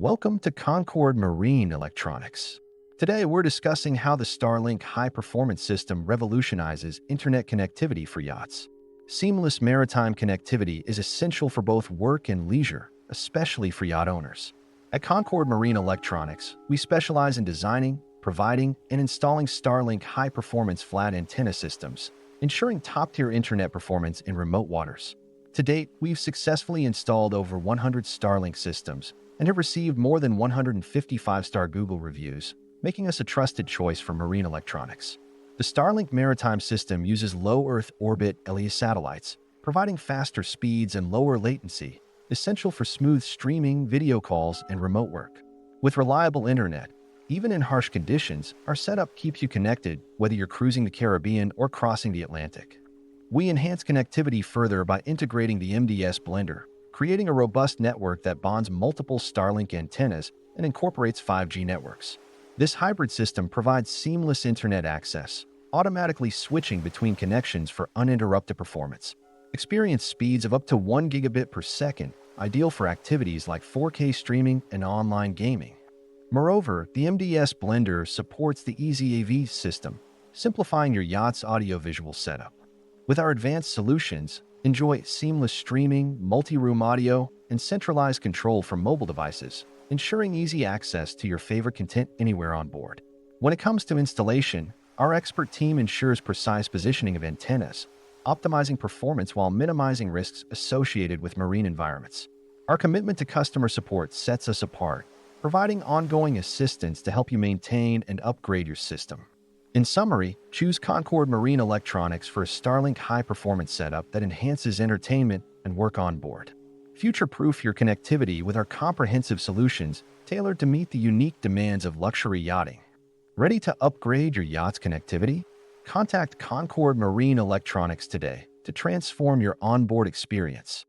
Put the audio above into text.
Welcome to Concord Marine Electronics. Today we're discussing how the Starlink High Performance system revolutionizes internet connectivity for yachts. Seamless maritime connectivity is essential for both work and leisure, especially for yacht owners. At Concord Marine Electronics, we specialize in designing, providing, and installing Starlink High Performance flat antenna systems, ensuring top-tier internet performance in remote waters. To date, we've successfully installed over 100 Starlink systems and have received more than 150 five-star Google reviews, making us a trusted choice for marine electronics. The Starlink Maritime system uses low Earth orbit LEO satellites, providing faster speeds and lower latency, essential for smooth streaming, video calls, and remote work. With reliable internet, even in harsh conditions, our setup keeps you connected whether you're cruising the Caribbean or crossing the Atlantic. We enhance connectivity further by integrating the MDS blender, creating a robust network that bonds multiple Starlink antennas and incorporates 5G networks. This hybrid system provides seamless internet access, automatically switching between connections for uninterrupted performance. Experience speeds of up to 1 gigabit per second, ideal for activities like 4K streaming and online gaming. Moreover, the MDS blender supports the Easy AV system, simplifying your yacht's audiovisual setup. With our advanced solutions, enjoy seamless streaming, multi-room audio, and centralized control from mobile devices, ensuring easy access to your favorite content anywhere on board. When it comes to installation, our expert team ensures precise positioning of antennas, optimizing performance while minimizing risks associated with marine environments. Our commitment to customer support sets us apart, providing ongoing assistance to help you maintain and upgrade your system. In summary, choose Concord Marine Electronics for a Starlink high-performance setup that enhances entertainment and work on board. Future-proof your connectivity with our comprehensive solutions tailored to meet the unique demands of luxury yachting. Ready to upgrade your yacht's connectivity? Contact Concord Marine Electronics today to transform your onboard experience.